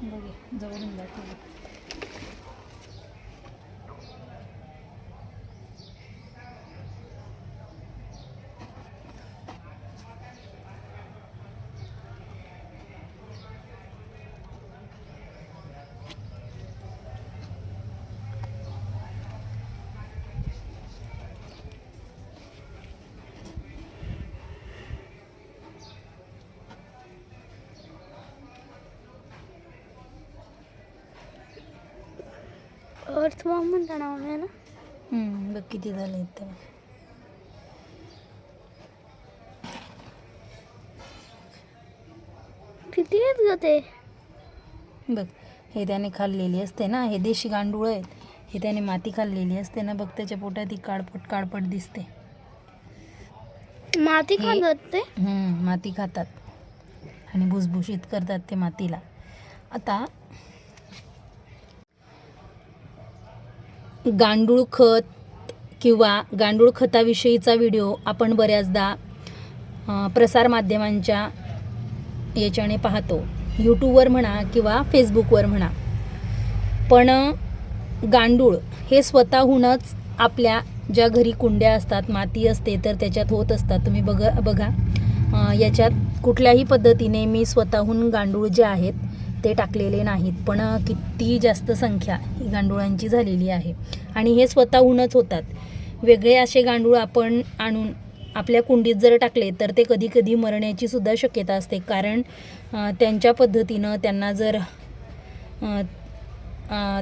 बघे जवळून दाखव. अर्थवॉर्म म्हणता ना मम्मी ना. बघ किती झालं इथं. किती आहेत ग ते. बघ हे त्याने खाल्लेली असते ना, हे देशी गांडूळ आहेत. हे त्याने माती खाल्लेली असते ना, बघ त्याच्या पोटात ही काळपट काळपट दिसते. माती खातात ते. माती खातात आणि भुसभुशीत करतात ते मातीला. आता गांडूळ खत किंवा गांडूळ खताविषयीचा व्हिडिओ आपण बऱ्याचदा प्रसारमाध्यमांच्या याच्याने पाहतो, यूट्यूबवर म्हणा किंवा फेसबुकवर म्हणा. पण गांडूळ हे स्वतःहूनच आपल्या ज्या घरी कुंड्या असतात, माती असते, तर त्याच्यात होत असतात. तुम्ही बघा याच्यात कुठल्याही पद्धतीने मी स्वतःहून गांडूळ जे आहेत ते टाकलेले नाहीत. पण किती जास्त संख्या ही गांडुळांची झालेली आहे आणि हे स्वतःहूनच होतात. वेगळे असे गांडूळ आपण आणून आपल्या कुंडीत जर टाकले तर ते कधी कधी मरण्याची सुद्धा शक्यता असते. कारण त्यांच्या पद्धतीनं त्यांना जर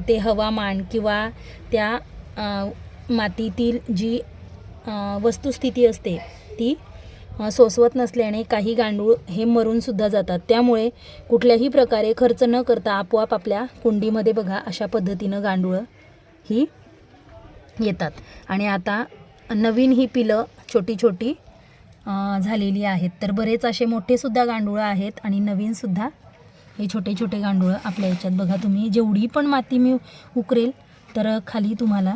ते हवामान किंवा त्या मातीतील जी वस्तुस्थिती असते ती सोसवत नसल्याने काही गांडूळ हे मरूनसुद्धा जातात. त्यामुळे कुठल्याही प्रकारे खर्च न करता आपोआप आपल्या कुंडीमध्ये बघा अशा पद्धतीनं गांडूळं ही येतात. आणि आता नवीन ही पिलं छोटी छोटी झालेली आहेत. तर बरेच असे मोठेसुद्धा गांडूळं आहेत आणि नवीनसुद्धा हे छोटे छोटे गांडूळं आपल्या याच्यात बघा. तुम्ही जेवढी पण माती मी उकरेल तर खाली तुम्हाला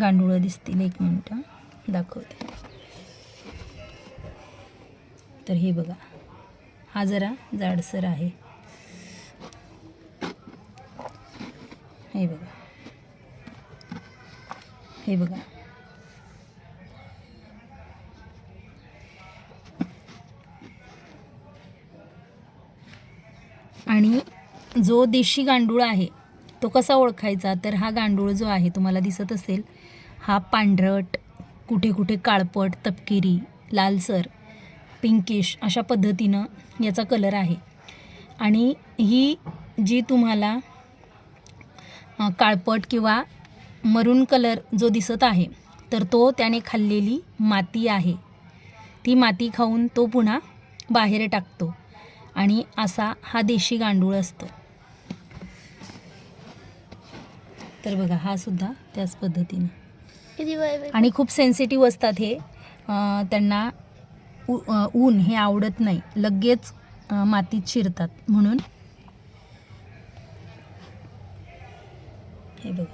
गांडूळं दिसतील. एक मिनटं दाखवते. तर हे बघा, हा जरा जाडसर आहे. हे बघा, हे बघा. आणि जो देशी गांडूळ आहे तो कसा ओळखायचा, तर हा गांडूळ जो आहे तुम्हाला दिसत असेल, हा पांढरट, कुठे कुठे काळपट, तपकिरी, लालसर, पिंकिश अशा पद्धतीनं याचा कलर आहे. आणि ही जी तुम्हाला काळपट किंवा मरून कलर जो दिसत आहे तर तो त्याने खाल्लेली माती आहे. ती माती खाऊन तो पुन्हा बाहेर टाकतो आणि असा हा देशी गांडूळ असतो. तर बघा हा सुद्धा त्याच पद्धतीने. आणि खूप सेन्सिटिव्ह असतात हे. त्यांना ऊन हे आवडत नाही, लगेच मातीत शिरतात. म्हणून हे बघा,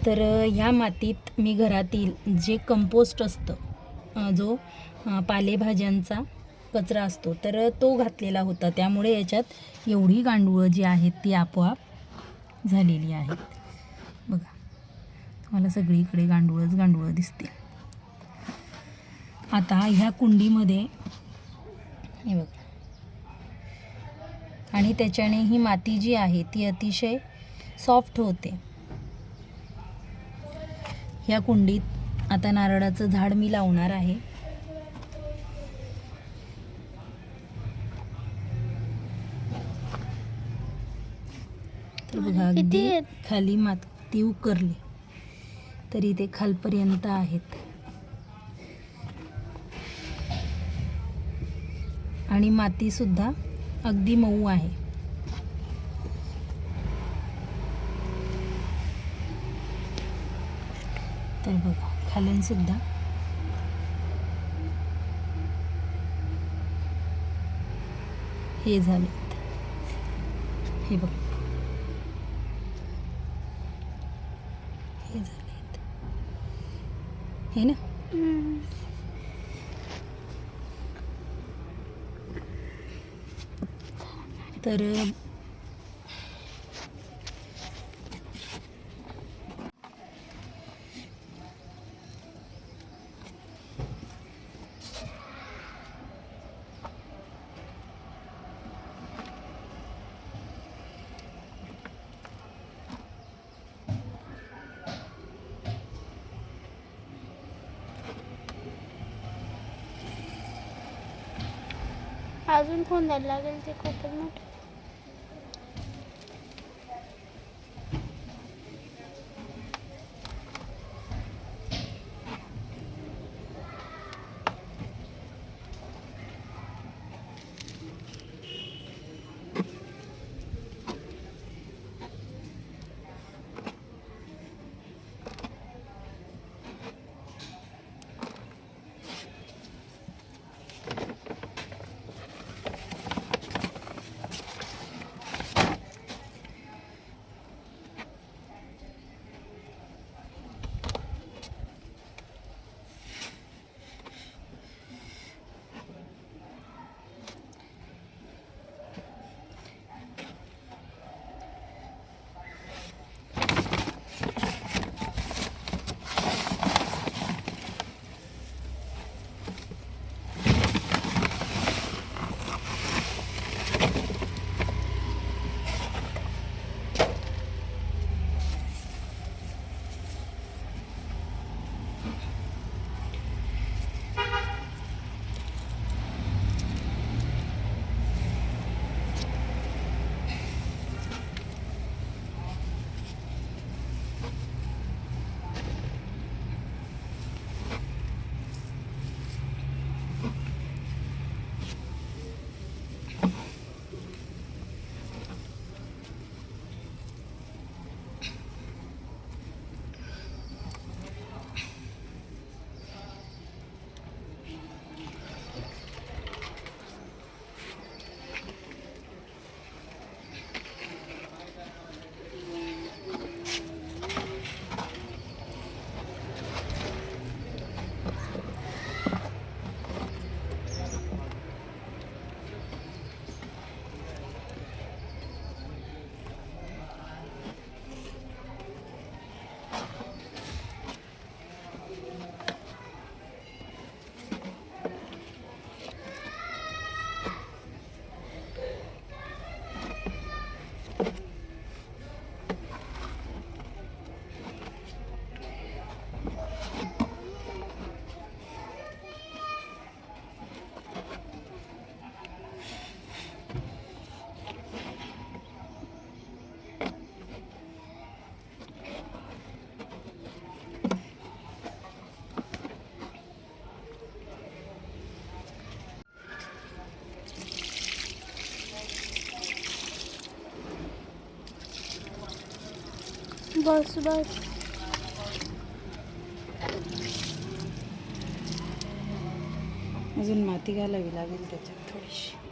तर ह्या मातीत मी घरातील जे कंपोस्ट असतं, जो पालेभाज्यांचा कचरा असतो, तर तो घातलेला होता. त्यामुळे याच्यात एवढी गांडूळं जी आहेत ती आपोआप झालेली आहेत. बघा, तुम्हाला सगळीकडे गांडूळच गांडूळं दिसतील. आता ह्या कुंडीमध्ये हे बघा, आणि त्याच्याने ही माती जी आहे ती अतिशय सॉफ्ट होते. ह्या कुंडीत आता नारळाचं झाड मी लावणार आहे. तर बघा, अगदी खाली माती उकरली तरी ते खालपर्यंत आहेत. आणि मातीसुद्धा अगदी मऊ आहे. तर बघा, खालून सुद्धा हे झाले. हे बघा, हे झाले, हे ना. तर अजून फोन द्यायला लागेल ते कोकोनट. बस बस. अजून माती घालावी लागेल त्याच्यात थोडीशी.